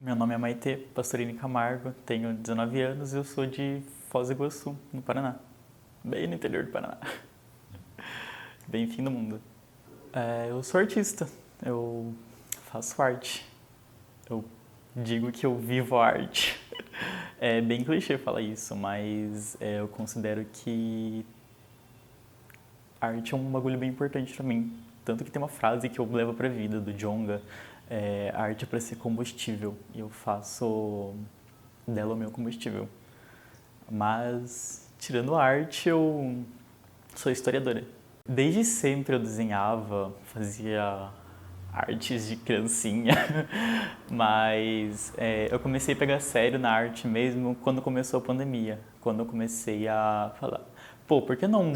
Meu nome é Maitê Pastorini Camargo, tenho 19 anos e eu sou de Foz do Iguaçu, no Paraná. Bem no interior do Paraná. Bem fim do mundo. Eu sou artista, eu faço arte. Eu digo que eu vivo a arte. É bem clichê falar isso, mas eu considero que arte é um bagulho bem importante pra mim. Tanto que tem uma frase que eu levo pra vida, do Djonga, a arte é pra ser combustível. E eu faço dela o meu combustível. Mas, tirando a arte, eu sou historiadora. Desde sempre eu desenhava, fazia artes de criancinha, mas eu comecei a pegar sério na arte mesmo quando começou a pandemia. Quando eu comecei a falar, pô, por que não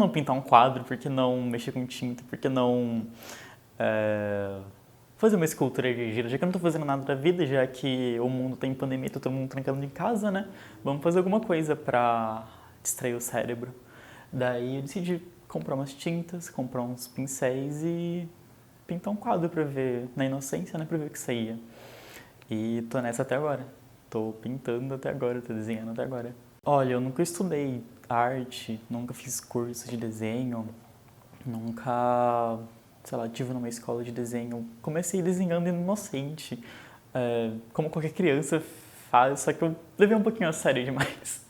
pintar um quadro? Por que não mexer com tinta? Por que não é, fazer uma escultura de argila? Já que eu não tô fazendo nada da vida, já que o mundo tá em pandemia, tá todo mundo trancado em casa, né? Vamos fazer alguma coisa pra distrair o cérebro. Daí eu decidi comprar umas tintas, comprar uns pincéis e pintar um quadro pra ver, na inocência, né, pra ver o que saía. E tô nessa até agora. Tô pintando até agora, tô desenhando até agora. Olha, eu nunca estudei arte, nunca fiz curso de desenho, nunca, sei lá, tive numa escola de desenho. Comecei desenhando inocente, como qualquer criança faz, só que eu levei um pouquinho a sério demais.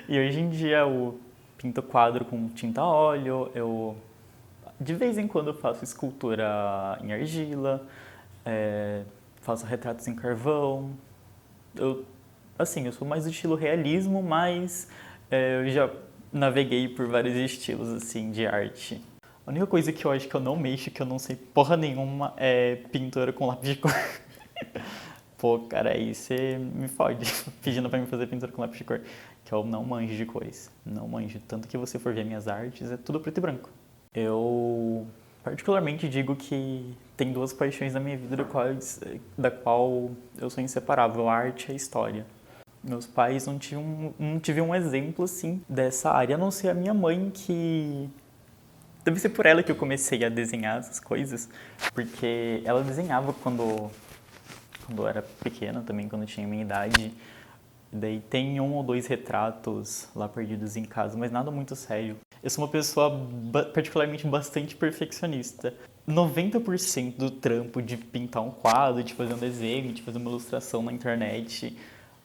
E hoje em dia eu pinto quadro com tinta a óleo, eu de vez em quando eu faço escultura em argila, é, faço retratos em carvão. Eu, assim, eu sou mais do estilo realismo, mas eu já naveguei por vários estilos assim de arte. A única coisa que eu acho que eu não mexo, que eu não sei porra nenhuma, é pintura com lápis de cor. Pô, cara, aí você me fode pedindo pra mim fazer pintura com lápis de cor. Que eu não manjo de cores. Não manjo. Tanto que você for ver minhas artes, é tudo preto e branco. Eu particularmente digo que tem duas paixões na minha vida da qual eu sou inseparável, a arte e a história. Meus pais não tiveram um exemplo assim dessa área, a não ser a minha mãe, que deve ser por ela que eu comecei a desenhar essas coisas, porque ela desenhava quando eu era pequena também, quando eu tinha minha idade. E daí tem um ou dois retratos lá perdidos em casa, mas nada muito sério. Eu sou uma pessoa particularmente bastante perfeccionista. 90% do trampo de pintar um quadro, de fazer um desenho, de fazer uma ilustração na internet,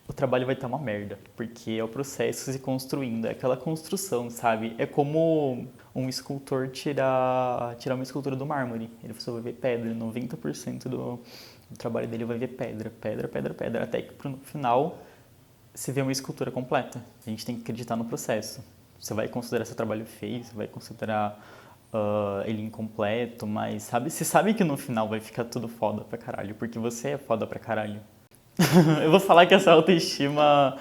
o trabalho vai estar uma merda, porque é o processo se construindo, é aquela construção, sabe? É como um escultor tirar uma escultura do mármore. Ele só vai ver pedra, 90% do trabalho dele vai ver pedra, pedra, pedra, pedra, até que no final se vê uma escultura completa. A gente tem que acreditar no processo. Você vai considerar seu trabalho feio, você vai considerar ele incompleto, mas você sabe que no final vai ficar tudo foda pra caralho, porque você é foda pra caralho. Eu vou falar que essa autoestima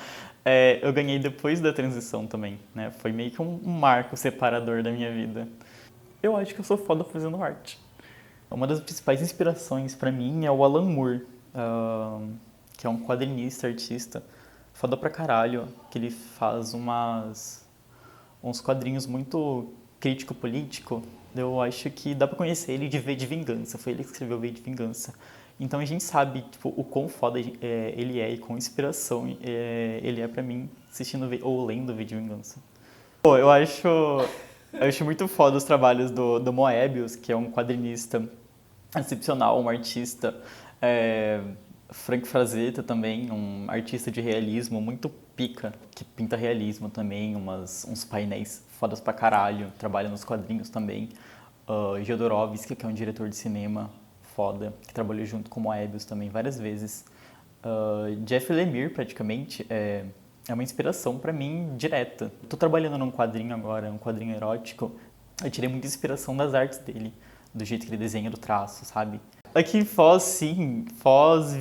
eu ganhei depois da transição também, né? Foi meio que um marco separador da minha vida. Eu acho que eu sou foda fazendo arte. Uma das principais inspirações pra mim é o Alan Moore, que é um quadrinista, artista, foda pra caralho, que ele faz uns quadrinhos muito crítico-político. Eu acho que dá pra conhecer ele de V de Vingança, foi ele que escreveu V de Vingança. Então a gente sabe tipo, o quão foda ele é e quão inspiração ele é pra mim assistindo ou lendo V de Vingança. Pô, eu acho muito foda os trabalhos do Moebius, que é um quadrinista excepcional, um artista. É, Frank Frazetta também, um artista de realismo muito pica, que pinta realismo também, uns painéis fodas pra caralho, trabalha nos quadrinhos também. Jodorowsky, que é um diretor de cinema foda, que trabalhou junto com o Moebius também várias vezes. Jeff Lemire, praticamente, é uma inspiração pra mim direta. Tô trabalhando num quadrinho agora, um quadrinho erótico. Eu tirei muita inspiração das artes dele, do jeito que ele desenha, do traço, sabe? Aqui em Foz, sim, Foz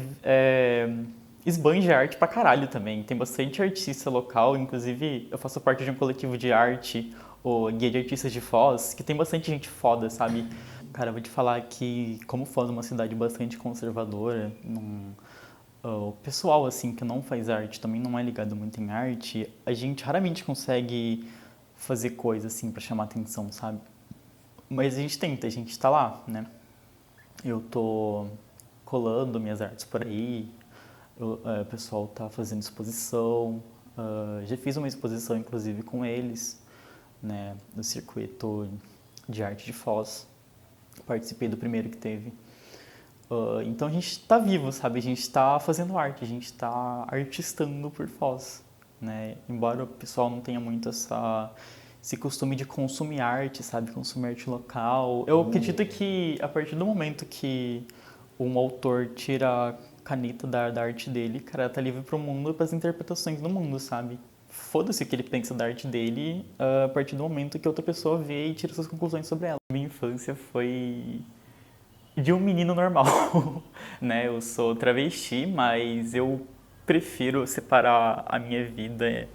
esbanja arte pra caralho também. Tem bastante artista local, inclusive eu faço parte de um coletivo de arte, o Guia de Artistas de Foz, que tem bastante gente foda, sabe? Cara, eu vou te falar que, como Foz é uma cidade bastante conservadora, o pessoal assim que não faz arte, também não é ligado muito em arte, a gente raramente consegue fazer coisa assim pra chamar atenção, sabe? Mas a gente tenta, a gente tá lá, né? Eu tô colando minhas artes por aí, O pessoal tá fazendo exposição, já fiz uma exposição inclusive com eles, né, no circuito de arte de Foz. Participei do primeiro que teve. Então a gente está vivo, sabe? A gente está fazendo arte, a gente está artistando por Foz, né? Embora o pessoal não tenha muito esse costume de consumir arte, sabe? Consumir arte local. Eu acredito que a partir do momento que um autor tira a caneta da arte dele, cara, tá livre pro mundo e pras interpretações do mundo, sabe? Foda-se o que ele pensa da arte dele a partir do momento que outra pessoa vê e tira suas conclusões sobre ela. Minha infância foi de um menino normal, né? Eu sou travesti, mas eu prefiro separar a minha vida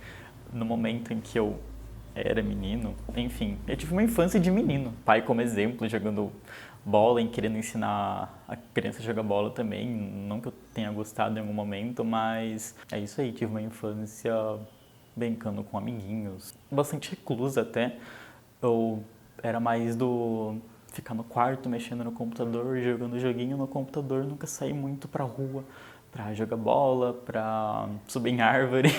no momento em que eu era menino. Enfim, eu tive uma infância de menino. Pai como exemplo, jogando bola e querendo ensinar a criança a jogar bola também. Não que eu tenha gostado em algum momento, mas é isso aí. Tive uma infância brincando com amiguinhos. Bastante reclusa até. Eu era mais do ficar no quarto, mexendo no computador, jogando joguinho no computador, nunca saí muito pra rua pra jogar bola, pra subir em árvore,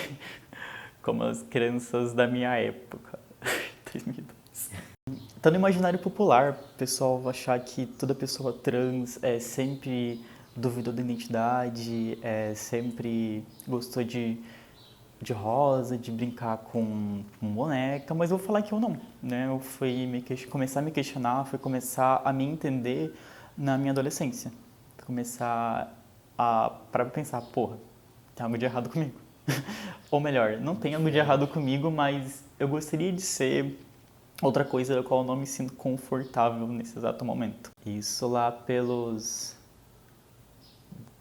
como as crianças da minha época, 2002. Tá no imaginário popular, o pessoal achar que toda pessoa trans sempre duvidou da identidade, sempre gostou de rosa, de brincar com boneca, mas eu vou falar que eu não, né? Eu fui começar a me questionar, foi começar a me entender na minha adolescência. Começar a parar pra pensar, porra, tem algo de errado comigo. Ou melhor, não tem algo de errado comigo, mas eu gostaria de ser outra coisa da qual eu não me sinto confortável nesse exato momento. Isso lá pelos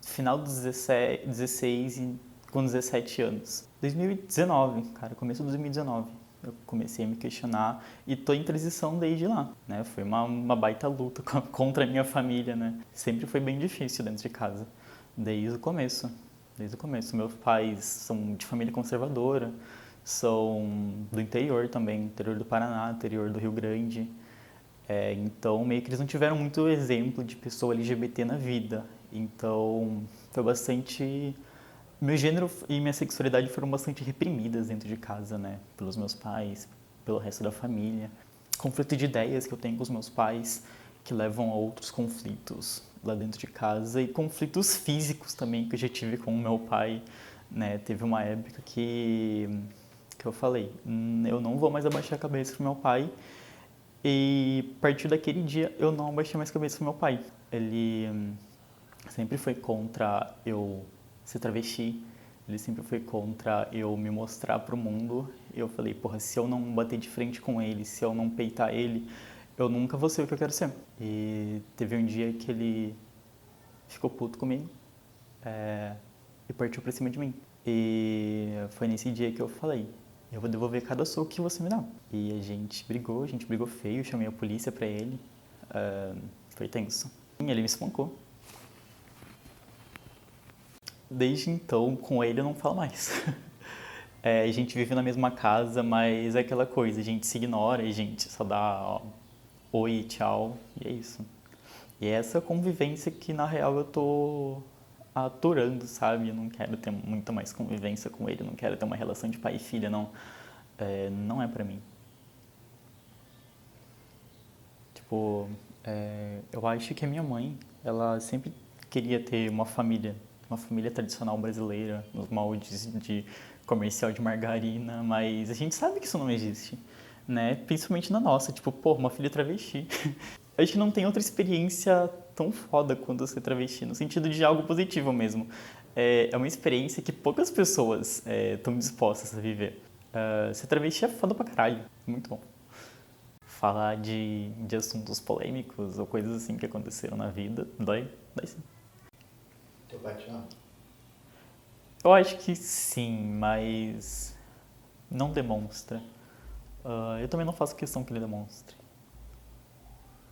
final dos 16 e com 17 anos. 2019, cara, começo de 2019. Eu comecei a me questionar e tô em transição desde lá, né? Foi uma baita luta contra a minha família, né? Sempre foi bem difícil dentro de casa, desde o começo. Desde o começo. Meus pais são de família conservadora, são do interior também, interior do Paraná, interior do Rio Grande. Então, meio que eles não tiveram muito exemplo de pessoa LGBT na vida. Então, foi bastante. Meu gênero e minha sexualidade foram bastante reprimidas dentro de casa, né? Pelos meus pais, pelo resto da família. Conflito de ideias que eu tenho com os meus pais, que levam a outros conflitos lá dentro de casa. E conflitos físicos também, que eu já tive com o meu pai, né? Teve uma época que eu falei, eu não vou mais abaixar a cabeça pro meu pai. E a partir daquele dia eu não abaixei mais a cabeça pro meu pai. Ele sempre foi contra eu ser travesti, ele sempre foi contra eu me mostrar pro mundo. Eu falei, porra, se eu não bater de frente com ele, se eu não peitar ele, eu nunca vou ser o que eu quero ser. E teve um dia que ele ficou puto comigo e partiu pra cima de mim. E foi nesse dia que eu falei, eu vou devolver cada soco que você me dá. E a gente brigou feio, chamei a polícia pra ele. Foi tenso. E ele me espancou. Desde então, com ele eu não falo mais. A gente vive na mesma casa, mas é aquela coisa, a gente se ignora, a gente só dá oi, tchau, e é isso. E é essa convivência que na real eu tô aturando, sabe? Eu não quero ter muita mais convivência com ele, não quero ter uma relação de pai e filha, não. Não é pra mim. Tipo, eu acho que a minha mãe, ela sempre queria ter uma família tradicional brasileira, nos moldes de comercial de margarina, mas a gente sabe que isso não existe, né? Principalmente na nossa, tipo, pô, uma filha travesti. A gente não tem outra experiência tão foda quanto ser travesti, no sentido de algo positivo mesmo. É uma experiência que poucas pessoas estão dispostas a viver. Ser travesti é foda pra caralho, muito bom. Falar de assuntos polêmicos ou coisas assim que aconteceram na vida, dói sim. Teu pai te ama? Eu acho que sim, mas não demonstra. Eu também não faço questão que ele demonstre.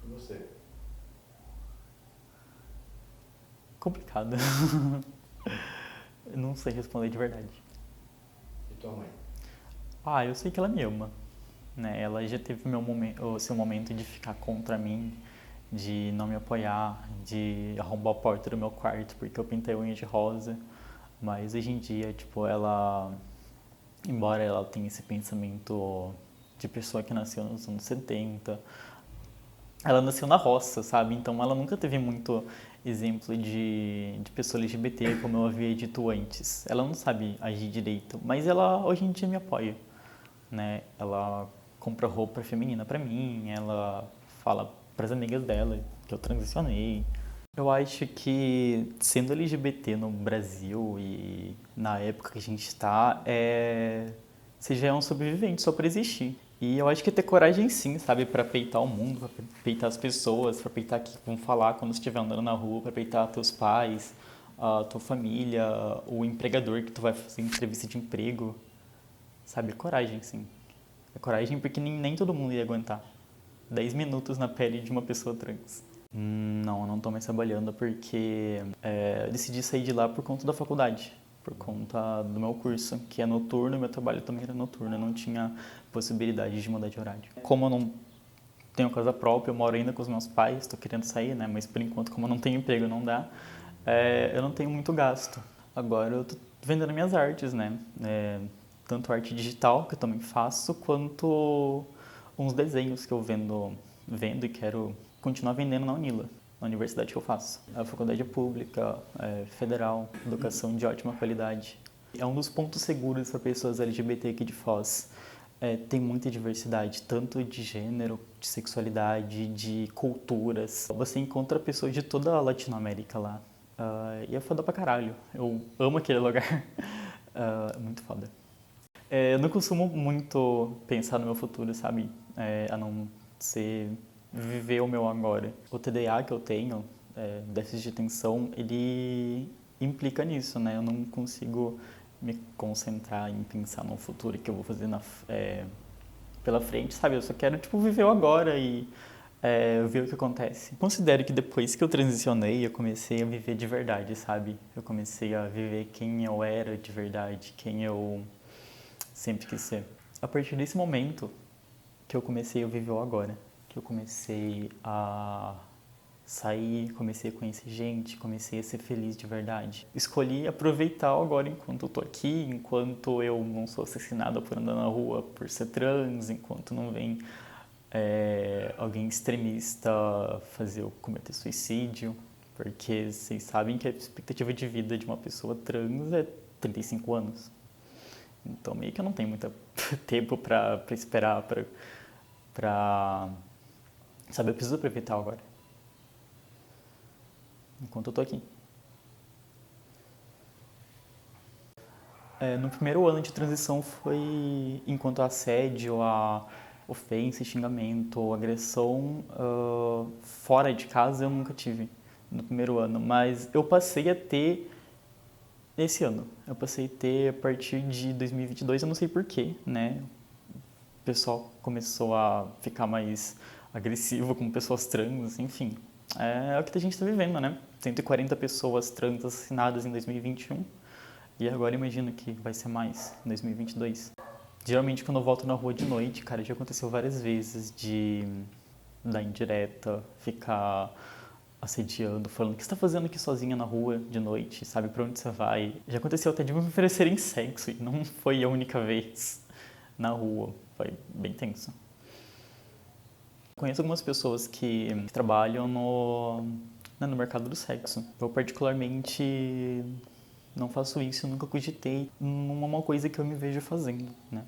E você? Complicado. Eu não sei responder de verdade. E tua mãe? Eu sei que ela me ama, né? Ela já teve o seu momento de ficar contra mim, de não me apoiar, de arrombar a porta do meu quarto porque eu pintei a unha de rosa. Mas hoje em dia, tipo, ela, embora ela tenha esse pensamento de pessoa que nasceu nos anos 70, ela nasceu na roça, sabe? Então ela nunca teve muito exemplo de pessoa LGBT, como eu havia dito antes. Ela não sabe agir direito, mas ela hoje em dia me apoia, né? Ela compra roupa feminina pra mim, ela fala pras amigas dela que eu transicionei. Eu acho que sendo LGBT no Brasil e na época que a gente está, você já é um sobrevivente só para existir. E eu acho que ter coragem sim, sabe, para peitar o mundo, para peitar as pessoas, para peitar que vão falar quando estiver andando na rua, para peitar teus pais, a tua família, o empregador que tu vai fazer entrevista de emprego, sabe, coragem sim. É coragem porque nem todo mundo ia aguentar 10 minutos na pele de uma pessoa trans. Não, eu não tô mais trabalhando porque eu decidi sair de lá por conta da faculdade, por conta do meu curso, que é noturno, e meu trabalho também era noturno, eu não tinha possibilidade de mudar de horário. Como eu não tenho casa própria, eu moro ainda com os meus pais, tô querendo sair, né, mas por enquanto, como eu não tenho emprego, não dá, eu não tenho muito gasto. Agora eu tô vendendo minhas artes, né, tanto arte digital, que eu também faço, quanto uns desenhos que eu vendo e quero continuar vendendo na Unila, na universidade que eu faço. A faculdade é pública, federal, educação de ótima qualidade. É um dos pontos seguros para pessoas LGBT aqui de Foz. Tem muita diversidade, tanto de gênero, de sexualidade, de culturas. Você encontra pessoas de toda a Latinoamérica lá. E é foda pra caralho. Eu amo aquele lugar. Muito foda. Eu não costumo muito pensar no meu futuro, sabe? A não ser viver o meu agora. O TDA que eu tenho, déficit de atenção, ele implica nisso, né? Eu não consigo me concentrar em pensar no futuro que eu vou fazer pela frente, sabe? Eu só quero, tipo, viver o agora e ver o que acontece. Considero que depois que eu transicionei, eu comecei a viver de verdade, sabe? Eu comecei a viver quem eu era de verdade, quem eu sempre quis ser. A partir desse momento que eu comecei a viver o agora, que eu comecei a sair, comecei a conhecer gente, comecei a ser feliz de verdade. Escolhi aproveitar agora enquanto eu tô aqui, enquanto eu não sou assassinada por andar na rua por ser trans, enquanto não vem alguém extremista fazer eu cometer suicídio, porque vocês sabem que a expectativa de vida de uma pessoa trans é 35 anos. Então meio que eu não tenho muito tempo pra esperar, sabe, eu preciso aproveitar agora. Enquanto eu tô aqui. No primeiro ano de transição foi enquanto a assédio, a ofensa, xingamento, agressão fora de casa eu nunca tive no primeiro ano, mas eu passei a ter esse ano. Eu passei a ter a partir de 2022, eu não sei porquê, né? O pessoal começou a ficar mais agressivo com pessoas trans, enfim. É o que a gente está vivendo, né? 140 pessoas trans assassinadas em 2021 e agora imagino que vai ser mais em 2022. Geralmente quando eu volto na rua de noite, cara, já aconteceu várias vezes de dar indireta, ficar assediando, falando o que você tá fazendo aqui sozinha na rua de noite, sabe, pra onde você vai. Já aconteceu até de me oferecerem sexo e não foi a única vez na rua, foi bem tenso. Conheço algumas pessoas que trabalham no mercado do sexo. Eu particularmente não faço isso, eu nunca cogitei numa coisa que eu me vejo fazendo, né?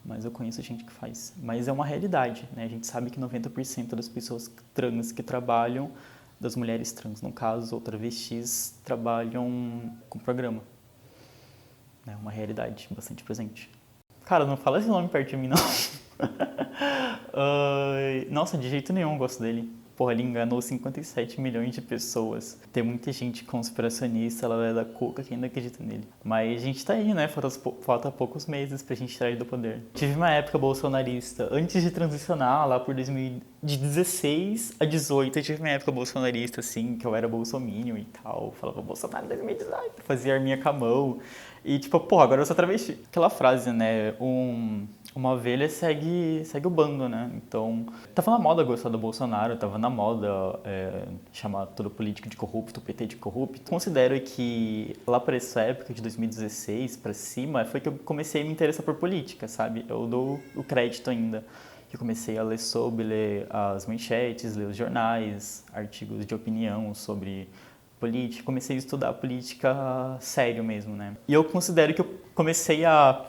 Mas eu conheço gente que faz. Mas é uma realidade, né? A gente sabe que 90% das pessoas trans que trabalham, das mulheres trans, no caso, ou travestis, trabalham com programa. É uma realidade bastante presente. Cara, não fala esse nome perto de mim, não. Nossa, de jeito nenhum eu gosto dele. Porra, ele enganou 57 milhões de pessoas. Tem muita gente conspiracionista lá da Cuca que ainda acredita nele. Mas a gente tá aí, né? Falta poucos meses pra gente sair do poder. Tive uma época bolsonarista. Antes de transicionar, lá por 2016 a 18, eu tive uma época bolsonarista, assim, que eu era bolsominion e tal. Falava Bolsonaro 2018, fazia arminha com a mão. E tipo, porra, agora eu sou travesti. Aquela frase, né? uma ovelha segue o bando, né? Então, tava na moda gostar do Bolsonaro, tava na moda chamar todo político de corrupto, o PT de corrupto. Considero que lá por essa época, de 2016 pra cima, foi que eu comecei a me interessar por política, sabe? Eu dou o crédito ainda. Eu comecei a ler ler as manchetes, ler os jornais, artigos de opinião sobre política. Comecei a estudar política sério mesmo, né? E eu considero que eu comecei a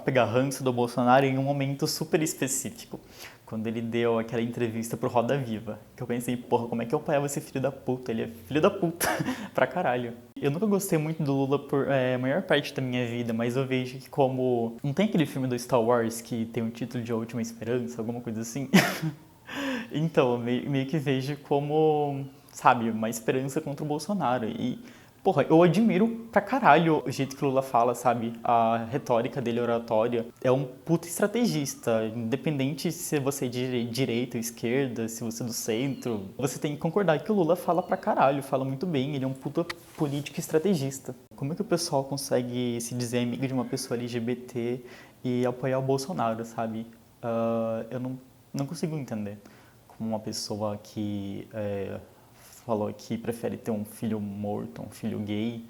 pegar ranço do Bolsonaro em um momento super específico. Quando ele deu aquela entrevista pro Roda Viva. Que eu pensei, porra, como é que eu apoiava esse filho da puta? Ele é filho da puta pra caralho. Eu nunca gostei muito do Lula por a maior parte da minha vida, mas eu vejo que como... Não tem aquele filme do Star Wars que tem o título de A Última Esperança, alguma coisa assim? Então, meio que vejo como, sabe, uma esperança contra o Bolsonaro. E, porra, eu admiro pra caralho o jeito que o Lula fala, sabe? A retórica dele, a oratória. É um puta estrategista. Independente se você é de direita ou esquerda, se você é do centro, você tem que concordar que o Lula fala pra caralho, fala muito bem. Ele é um puta político estrategista. Como é que o pessoal consegue se dizer amigo de uma pessoa LGBT e apoiar o Bolsonaro, sabe? Eu não consigo entender como uma pessoa que falou que prefere ter um filho morto, um filho gay,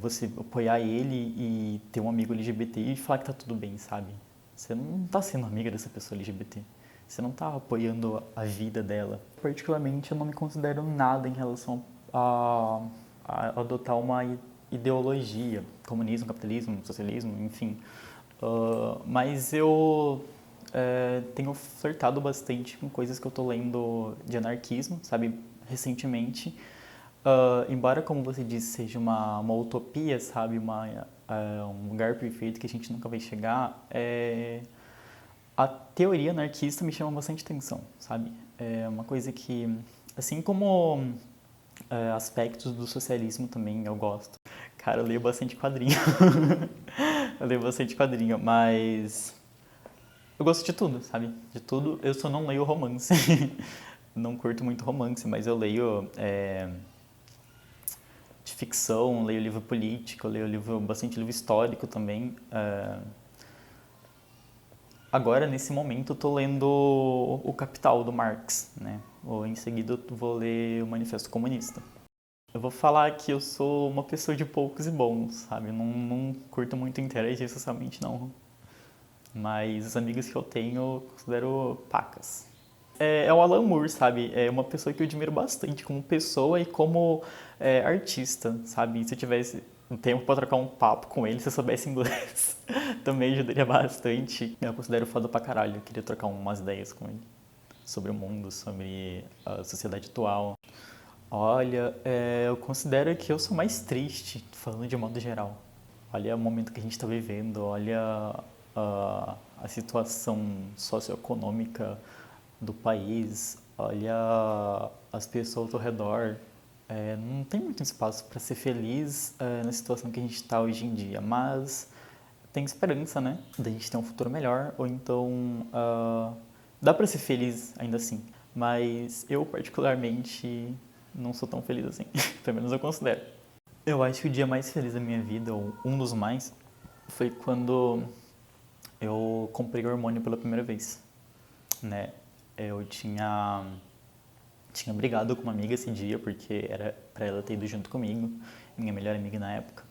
você apoiar ele e ter um amigo LGBT e falar que tá tudo bem, sabe? Você não tá sendo amiga dessa pessoa LGBT. Você não tá apoiando a vida dela. Particularmente, eu não me considero nada em relação a adotar uma ideologia, comunismo, capitalismo, socialismo, enfim. Mas eu tenho flertado bastante com coisas que eu tô lendo de anarquismo, sabe, recentemente. Embora, como você disse, seja uma utopia, sabe, um lugar perfeito que a gente nunca vai chegar, a teoria anarquista me chama bastante atenção, sabe? É uma coisa que, assim como aspectos do socialismo também eu gosto. Cara, eu leio bastante quadrinho. Eu leio bastante quadrinho, mas eu gosto de tudo, sabe? De tudo. Eu só não leio romance. Não curto muito romance, mas eu leio de ficção, leio livro político, leio bastante livro histórico também. Agora, nesse momento, eu tô lendo O Capital, do Marx, né? Em seguida, eu vou ler o Manifesto Comunista. Eu vou falar que eu sou uma pessoa de poucos e bons, sabe? Não curto muito interagir socialmente, não. Mas os amigos que eu tenho, eu considero pacas. É o Alan Moore, sabe? É uma pessoa que eu admiro bastante como pessoa e como artista, sabe? Se eu tivesse um tempo para trocar um papo com ele, se eu soubesse inglês, também ajudaria bastante. Eu considero foda pra caralho. Eu queria trocar umas ideias com ele sobre o mundo, sobre a sociedade atual. Olha, eu considero que eu sou mais triste, falando de modo geral. Olha o momento que a gente está vivendo, olha a situação socioeconômica do país, olha as pessoas ao redor. Não tem muito espaço para ser feliz na situação que a gente está hoje em dia, mas tem esperança, né? Da gente ter um futuro melhor, ou então dá para ser feliz ainda assim. Mas eu, particularmente, não sou tão feliz assim. Pelo menos eu considero. Eu acho que o dia mais feliz da minha vida, ou um dos mais, foi quando eu comprei o hormônio pela primeira vez, né? Eu tinha brigado com uma amiga esse dia, porque era pra ela ter ido junto comigo, minha melhor amiga na época.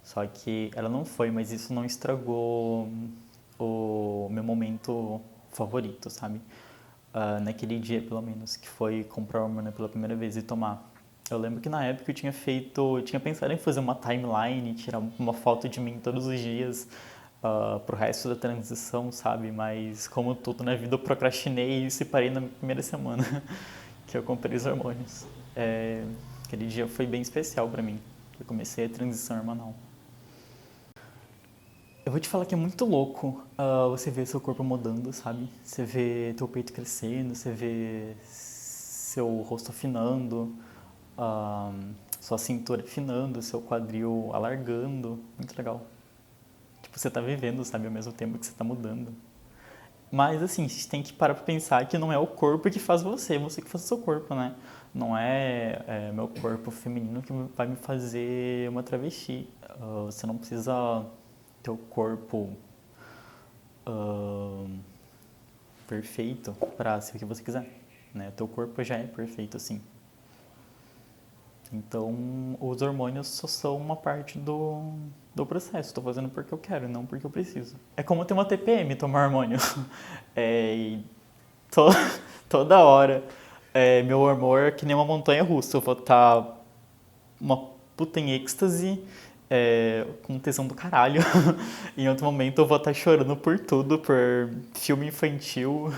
Só que ela não foi, mas isso não estragou o meu momento favorito, sabe? Naquele dia, pelo menos, que foi comprar o hormônio pela primeira vez e tomar. Eu lembro que na época eu tinha pensado em fazer uma timeline, tirar uma foto de mim todos os dias pro resto da transição, sabe? Mas como tudo na vida eu procrastinei e separei na primeira semana que eu comprei os hormônios. Aquele dia foi bem especial pra mim. Eu comecei a transição hormonal. Eu vou te falar que é muito louco você ver seu corpo mudando, sabe? Você vê teu peito crescendo, você vê seu rosto afinando, sua cintura afinando, seu quadril alargando. Muito legal. Tipo, você tá vivendo, sabe? Ao mesmo tempo que você tá mudando. Mas, assim, a gente tem que parar pra pensar que não é o corpo que faz você que faz o seu corpo, né? Não é meu corpo feminino que vai me fazer uma travesti. Você não precisa ter o corpo perfeito para ser o que você quiser, né? O teu corpo já é perfeito assim. Então, os hormônios só são uma parte do processo. Estou fazendo porque eu quero, não porque eu preciso. É como ter uma TPM, tomar hormônio. E to, toda hora, meu humor é que nem uma montanha russa. Eu vou estar uma puta em êxtase, com tesão do caralho. Em outro momento eu vou estar chorando por tudo, por filme infantil.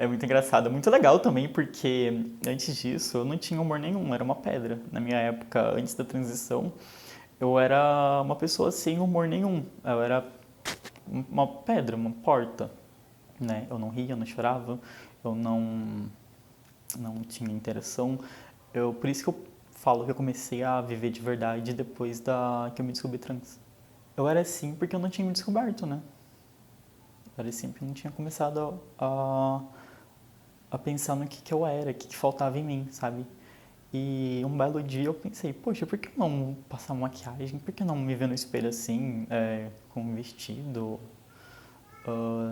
É muito engraçado, é muito legal também, porque antes disso eu não tinha humor nenhum, era uma pedra. Na minha época, antes da transição, eu era uma pessoa sem humor nenhum. Eu era uma pedra, uma porta, né? Eu não ria, eu não chorava, eu não tinha interação. Por isso que eu falo que eu comecei a viver de verdade depois que eu me descobri trans. Eu era assim porque eu não tinha me descoberto, né? Eu era assim porque eu não tinha começado a pensar no que eu era, o que faltava em mim, sabe? E um belo dia eu pensei, poxa, por que não passar maquiagem? Por que não me ver no espelho assim, com um vestido?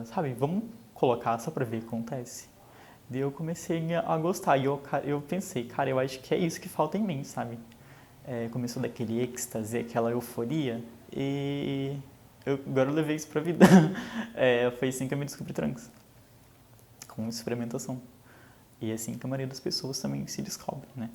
Sabe, vamos colocar só pra ver o que acontece. Daí eu comecei a gostar e eu pensei, cara, eu acho que é isso que falta em mim, sabe? Começou daquele êxtase, aquela euforia e agora eu levei isso pra vida. Foi assim que eu me descobri trans, com experimentação. E é assim que a maioria das pessoas também se descobre, né?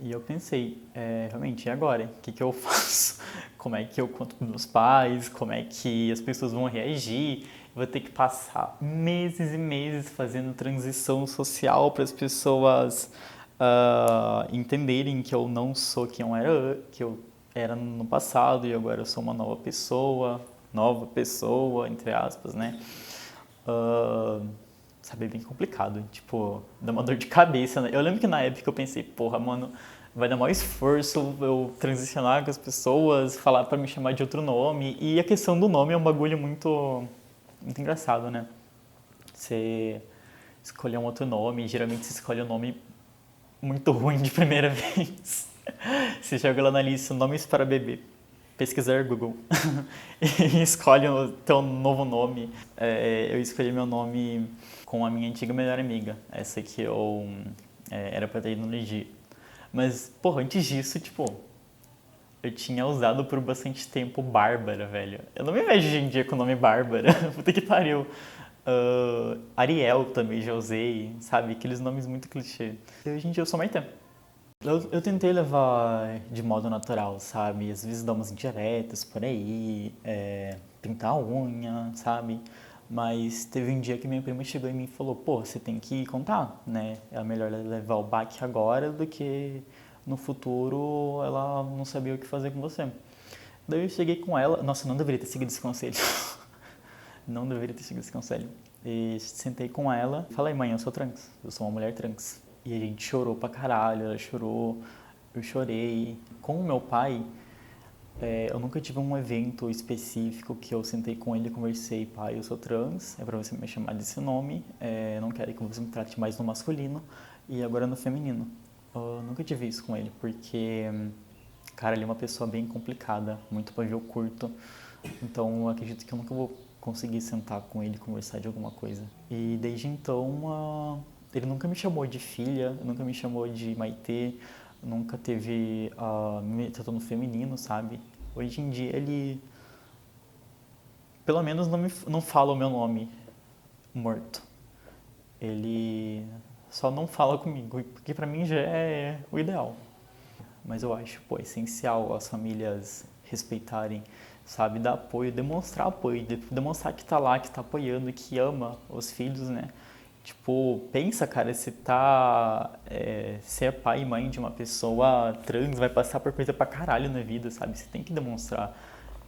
E eu pensei, realmente, e agora? O que eu faço? Como é que eu conto para meus pais? Como é que as pessoas vão reagir? Eu vou ter que passar meses e meses fazendo transição social para as pessoas entenderem que eu não sou quem que eu era no passado e agora eu sou uma nova pessoa, entre aspas, né? Sabe, é bem complicado. Tipo, dá uma dor de cabeça, né? Eu lembro que na época eu pensei, porra, mano, vai dar maior esforço eu transicionar com as pessoas, falar pra me chamar de outro nome. E a questão do nome é um bagulho muito engraçado, né? Você escolher um outro nome, geralmente você escolhe um nome muito ruim de primeira vez. Você joga lá na lista nomes para bebê, pesquisar Google e escolhe o teu novo nome. Eu escolhi meu nome com a minha antiga melhor amiga, essa que eu era pra ter ido no Ligi. Mas, porra, antes disso, tipo, eu tinha usado por bastante tempo Bárbara, velho. Eu não me vejo hoje em dia com o nome Bárbara, puta que pariu. Ariel também já usei, sabe? Aqueles nomes muito clichê. E hoje em dia eu sou Maitê. Eu tentei levar de modo natural, sabe? Às vezes dar umas indiretas por aí, pintar a unha, sabe? Mas teve um dia que minha prima chegou em mim e falou, pô, você tem que contar, né? É melhor levar o baque agora do que no futuro ela não sabia o que fazer com você. Daí eu cheguei com ela, nossa, eu não deveria ter seguido esse conselho. Não deveria ter seguido esse conselho. E sentei com ela, falei, mãe, eu sou trans, eu sou uma mulher trans. E a gente chorou pra caralho, ela chorou, eu chorei. Com o meu pai, eu nunca tive um evento específico que eu sentei com ele e conversei, pai, eu sou trans, é pra você me chamar desse nome, não quero que você me trate mais no masculino e agora no feminino. Eu nunca tive isso com ele, porque, cara, ele é uma pessoa bem complicada, muito pavio curto, então eu acredito que eu nunca vou conseguir sentar com ele e conversar de alguma coisa. E desde então, ele nunca me chamou de filha, nunca me chamou de Maitê, nunca teve me tratou no feminino, sabe? Hoje em dia ele, pelo menos não fala o meu nome morto. Ele só não fala comigo, porque pra mim já é o ideal. Mas eu acho, pô, essencial as famílias respeitarem, sabe, dar apoio, demonstrar apoio, demonstrar que tá lá, que tá apoiando, que ama os filhos, né? Tipo, pensa, cara, se é pai e mãe de uma pessoa trans, vai passar por coisa pra caralho na vida, sabe? Você tem que demonstrar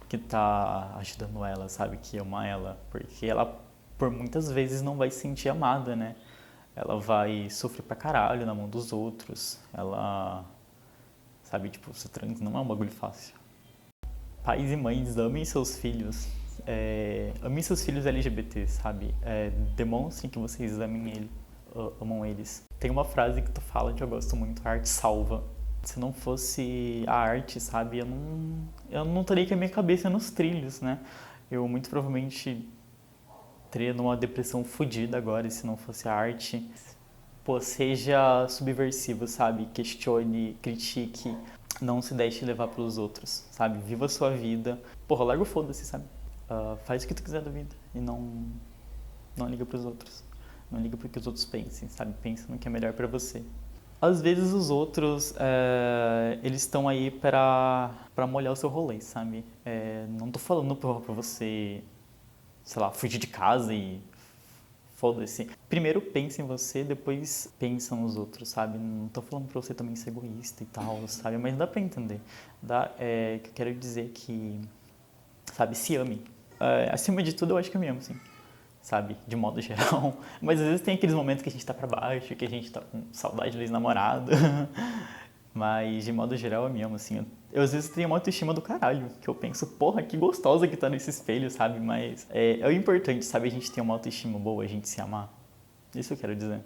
que tá ajudando ela, sabe? Que ama ela, porque ela, por muitas vezes, não vai se sentir amada, né? Ela vai sofrer pra caralho na mão dos outros, ela, sabe? Tipo, ser trans não é um bagulho fácil. Pais e mães, amem seus filhos. Amem seus filhos LGBT, sabe? Demonstrem que vocês amam eles. Tem uma frase que tu fala que eu gosto muito, a arte salva. Se não fosse a arte, sabe, eu não estaria com a minha cabeça nos trilhos, né? Eu muito provavelmente Teria numa depressão fodida agora se não fosse a arte. Pô, seja subversivo, sabe? Questione, critique, não se deixe levar pelos outros, sabe? Viva a sua vida. Porra, larga o foda-se, sabe? Faz o que tu quiser da vida e não liga pros outros. Não liga pro que os outros pensem, sabe? Pensa no que é melhor pra você. Às vezes os outros, eles estão aí pra molhar o seu rolê, sabe? Não tô falando pra você, sei lá, fugir de casa e foda-se. Primeiro pensa em você, depois pensa nos outros, sabe? Não tô falando pra você também ser egoísta e tal, sabe? Mas dá pra entender. Que eu quero dizer que, sabe, se ame. Acima de tudo, eu acho que eu me amo, sim. Sabe? De modo geral. Mas às vezes tem aqueles momentos que a gente tá pra baixo, que a gente tá com saudade do ex-namorado. Mas de modo geral, eu me amo, assim. Eu às vezes tenho uma autoestima do caralho, que eu penso, porra, que gostosa que tá nesse espelho, sabe? Mas é o importante, sabe? A gente ter uma autoestima boa, a gente se amar. Isso eu quero dizer.